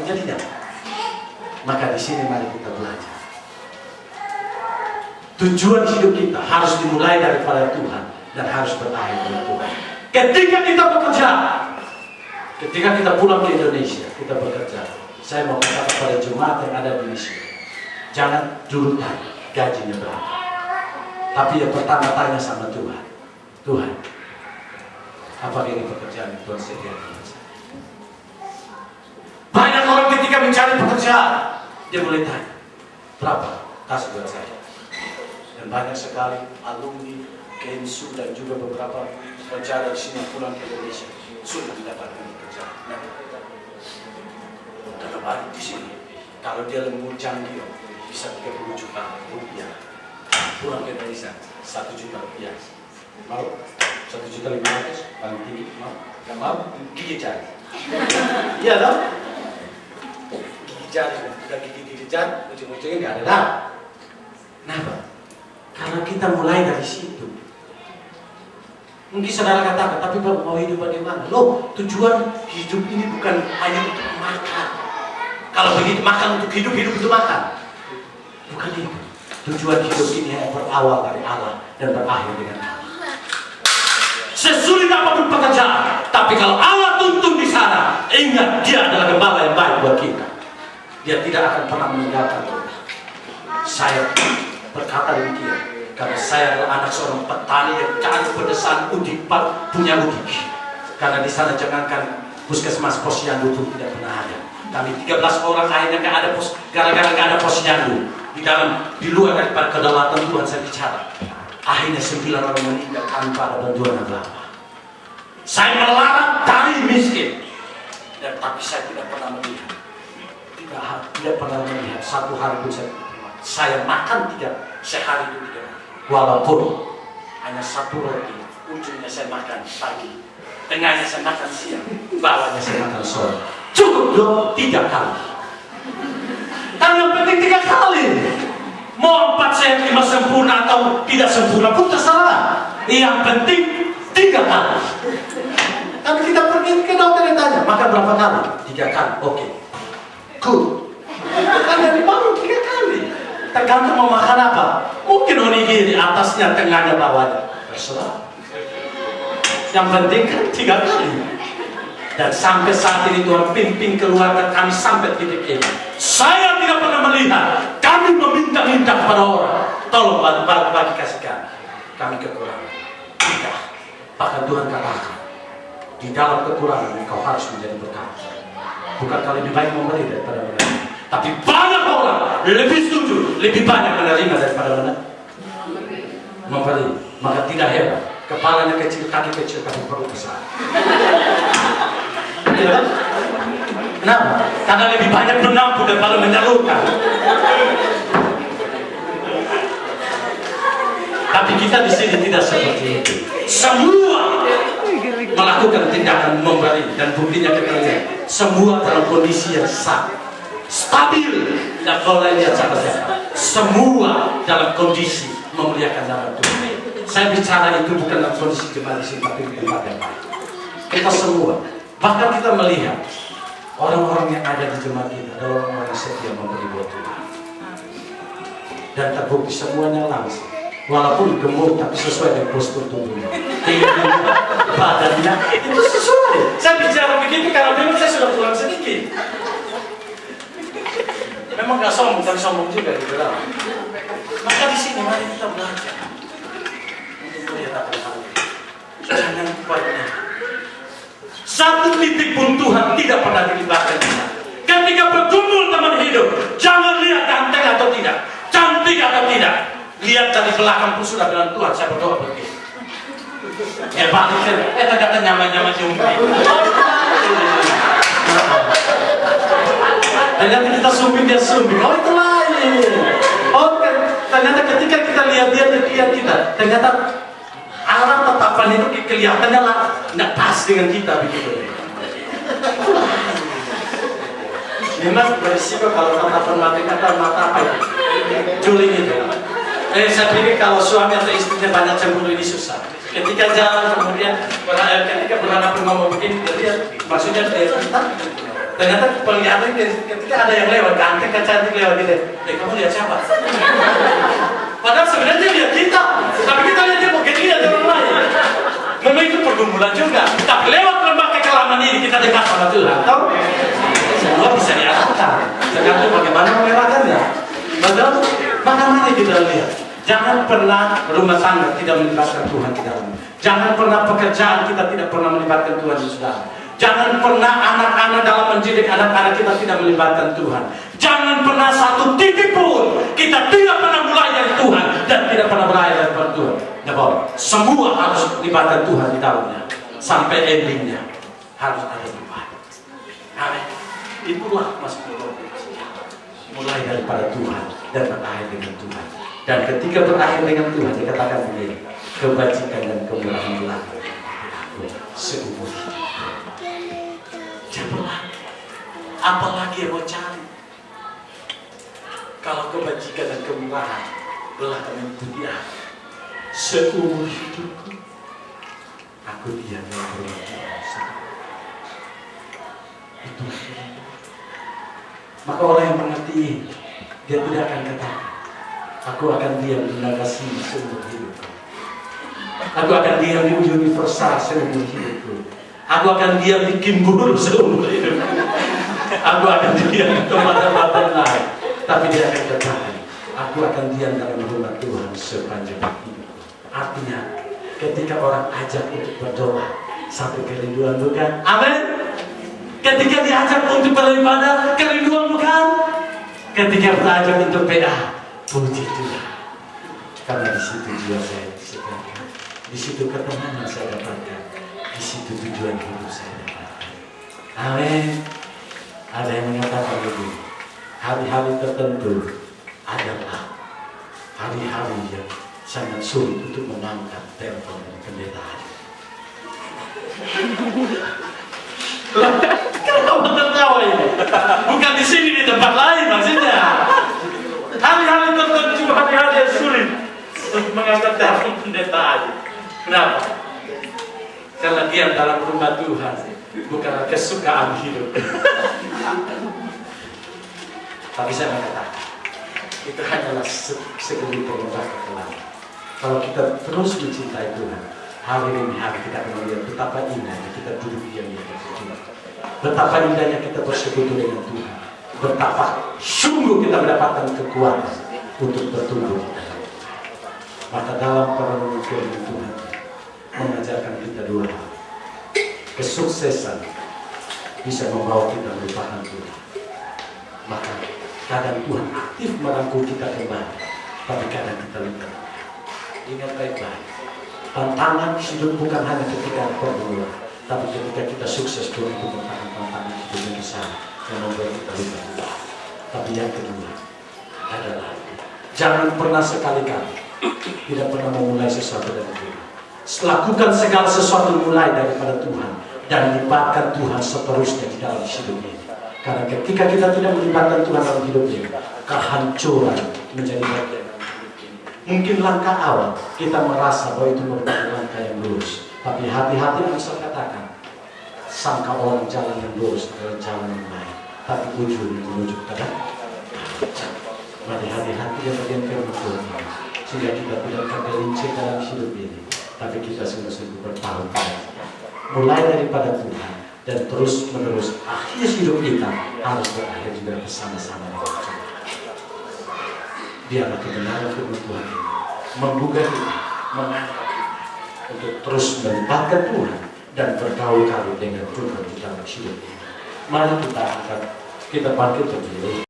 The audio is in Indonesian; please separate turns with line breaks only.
jadinya. Maka di sini mari kita belajar. Tujuan hidup kita harus dimulai daripada Tuhan dan harus berakhir pada Tuhan. Ketika kita bekerja, ketika kita pulang ke Indonesia, kita bekerja. Saya mau katakan pada jemaat yang ada di sini, jangan dulu tanya gajinya berapa. Tapi yang pertama tanya sama Tuhan, Tuhan, apa ini pekerjaan yang Tuhan sediakan? Banyak orang ketika mencari pekerjaan, dia mulai tanya, berapa? Kasih buat saya. Dan banyak sekali alumni, KMSU dan juga beberapa penjara di sini pulang ke Indonesia sudah mendapatkan pekerjaan. Nah, dan balik di sini, kalau dia lembur canggih bisa 30 juta rupiah. Pulang ke Indonesia 1 juta rupiah. Mau 1.500.000 paling tinggi, mau? Gak mau? Gigi jari. Iya dong? Gigi jari, udah gigi jari, ujung-ujungnya gak ada dah. Kenapa? Karena kita mulai dari situ. Mungkin saudara katakan, tapi Bapak mau hidup bagaimana? Loh, tujuan hidup ini bukan hanya untuk makan. Kalau begitu makan untuk hidup, hidup untuk makan. Bukan itu. Tujuan hidup ini yang berawal dari Allah dan berakhir dengan Allah. Sesulit apapun pekerjaan, tapi kalau Allah tuntun di sana, ingat dia adalah gembala yang baik buat kita. Dia tidak akan pernah meninggalkan kita. Saya berkata demikian karena saya adalah anak seorang petani yang cantik pedesaan udik punya udik. Karena di sana jangankan puskesmas posyandu itu tidak pernah ada. Kami 13 orang akhirnya nggak ada pos, gara-gara nggak ada posyandu di luar daripada kedaulatan Tuhan saya bicara. Akhirnya 9 orang meninggal tanpa ada bantuan apa-apa. Saya melarang dari miskin, dan tapi saya tidak pernah melihat, tidak pernah melihat satu hari pun saya makan sehari itu 3 hari. Walaupun hanya 1 roti, ujungnya saya makan pagi, tengahnya saya makan siang, bawahnya saya makan sore. Cukup dong 3 kali. Dan yang penting 3 kali. Mau 4 sehat 5 sempurna atau tidak sempurna pun terserah. Yang penting 3 kali. Tapi kita pergi ke dokter yang tanya, makan berapa kali? 3 kali. Oke. Good. Kan dari bangun 3 kali. Tergantung mau makan apa. Mungkin onigiri atasnya, tengahnya, bawahnya. Terserah. Yang penting kan 3 kali. Dan sampai saat ini Tuhan pimpin keluarga kami sampai titik ini. Saya tidak pernah melihat kami meminta-minta kepada orang, tolong bagi kasih kami kekurangan. Tidak. Bahkan Tuhan katakan, di dalam kekurangan engkau harus menjadi berkat. Bukankah lebih baik memberi daripada menerima? Tapi banyak orang lebih setuju, lebih banyak menerima daripada memberi. Maka tidak hebat. Kepalanya kecil, kaki kecil, tapi perut besar. Ya, kenapa? Karena lebih banyak menampung daripada menyalurkan. Tapi kita di sini tidak seperti itu. Semua melakukan tindakan memberi dan buktinya kita lihat. Semua dalam kondisi yang stabil dan kalau lihat sahabat-sahabat, semua dalam kondisi memuliakan nama Tuhan. Saya bicara itu bukan dalam kondisi jemaat di sini, tapi di tempat yang lain. Kita semua. Bahkan kita melihat orang-orang yang ada di jemaat kita adalah orang-orang yang setia memberi buat Tuhan. Dan terbukti semuanya langsung. Walaupun gemuk tapi sesuai dengan postur tubuhnya. Tingginya, badannya itu sesuai. Saya bicara begitu karena memang saya sudah pulang sedikit. Memang gak sombong, tapi sombong juga di dalam. Maka di sini mari kita belajar untuk melihat apa hal ini. Jangan banyak. 1 titik pun Tuhan tidak pernah dilibatkan kita. Ketika berkumpul teman hidup, jangan lihat ganteng atau tidak, cantik atau tidak. Lihat dari belakang pun sudah bilang Tuhan, saya berdoa begini. Ya balik kata nyaman-nyaman jumpai. Ternyata kita sumbing dia sumbing. Oh itu lain. Oh ternyata ketika kita lihat dia kita, ternyata arah tatapan itu kelihatannya lah nggak pas dengan kita begitu. Memang berisiko kalau tatapan mata apa itu? Juling itu. Saya pikir kalau suami atau istrinya banyak cemburu ini susah. Ketika jalan kemudian ketika berhadapan ngomong begini, dia lihat maksudnya dia kita. Ternyata penglihatan ketika ada yang lewat, ganteng kan cantik lewat gitu. Kamu lihat siapa? Padahal sebenarnya dia lihat kita, tapi kita lihat dia mungkin lihat orang lain. Memang itu pergumulan juga. Tapi lewat lembah kekelaman ini kita dekat sama Tuhan. Tahu? Semua bisa diarahkan. Tergantung bagaimana melewatkannya. Padahal mana-mana kita lihat. Jangan pernah rumah tangga tidak melibatkan Tuhan di dalamnya. Jangan pernah pekerjaan kita tidak pernah melibatkan Tuhan di dalamnya. Jangan pernah anak-anak dalam mendidik anak-anak kita tidak melibatkan Tuhan. Jangan pernah satu titik pun kita tidak pernah mulai dari Tuhan dan tidak pernah berakhir dari Tuhan. Semua harus melibatkan Tuhan di dalamnya sampai endingnya harus ada Tuhan. Amin. Itulah masuk mulai daripada Tuhan dan berakhir dengan Tuhan. Dan ketika berakhir dengan Tuhan dikatakan begini, kebajikan dan kemurahan belakang seumur hidup. Janganlah, apalagi yang mau cari? Kalau kebajikan dan kemurahan belakang itu dia seumur hidupku, aku diam yang berdosa. Itu maka orang yang mengerti ini, dia tidak akan katakan, aku akan diam di Nagasini seumur hidupku. Aku akan diam di Universal seumur hidupku. Aku akan diam di Kimburu seumur hidup. Aku akan diam di tempat-tempat lain. Tapi dia akan katakan, aku akan diam dalam rumah Tuhan sepanjang hidup. Artinya, ketika orang ajak untuk berdoa, sampai kerinduan bukan? Amin. Ketika diajak untuk beribadah, kerinduan bukan? Ketika diajak untuk PA, puji Tuhan. Karena di situ jiwa saya disegarkan. Di situ ketenangan saya dapatkan. Di situ tujuan hidup saya dapatkan. Amin. Ada yang mengatakan begini, hari-hari tertentu adalah hari-hari yang sangat sulit untuk mengangkat telepon dan penderitaan. Kenapa tertawa ini? Bukan di sini, di tempat lain maksudnya. Hari-hari tertentu, hari-hari yang sulit untuk mengangkat telepon penderitaan. Kenapa? Karena dia dalam rumah Tuhan, bukan kesukaan hidup. Tapi saya mengatakan, itu hanyalah segelintir lembah kekelaman. Kalau kita terus mencintai Tuhan, hari demi hari kita akan melihat betapa indahnya kita duduk diam di atas Tuhan. Betapa indahnya kita bersekutu dengan Tuhan. Betapa sungguh kita mendapatkan kekuatan untuk bertumbuh. Maka dalam perenungan firman Tuhan mengajarkan kita dua hal. Kesuksesan bisa membawa kita melupakan Tuhan. Maka kadang Tuhan aktif merangkul kita kembali, tapi kadang kita lupa. Ingat baik-baik, tantangan hidup bukan hanya ketika pergumulan, tapi ketika kita sukses Tuhan itu merupakan tantangan hidup yang besar yang membuat kita lupa Tuhan. Tapi yang kedua adalah jangan pernah sekali-kali tidak pernah memulai sesuatu dari Tuhan. Lakukan segala sesuatu mulai daripada Tuhan dan libatkan Tuhan seterusnya di dalam hidup ini. Karena ketika kita tidak melibatkan Tuhan dalam hidup ini, kehancuran menjadi bagian. Mungkin langkah awal kita merasa bahwa itu merupakan langkah yang lurus, tapi hati-hati yang saya katakan, sangka orang jalan yang lurus adalah jalan yang baik, tapi ujungnya menuju kepada mari hati-hati yang bagian firman Tuhan, sehingga kita tidak tergelincir dalam hidup ini, tapi kita sungguh-sungguh bertahun-tahun mulai daripada Tuhan dan terus menerus akhir hidup kita harus berakhir juga bersama-sama dengan Tuhan. Biarlah kebenaran firman Tuhan ini menggugah kita, mengangkat kita untuk terus melibatkan Tuhan dan bergaul-gaul dengan Tuhan di dalam hidup ini. Mari kita angkat, kita bangkit berdiri.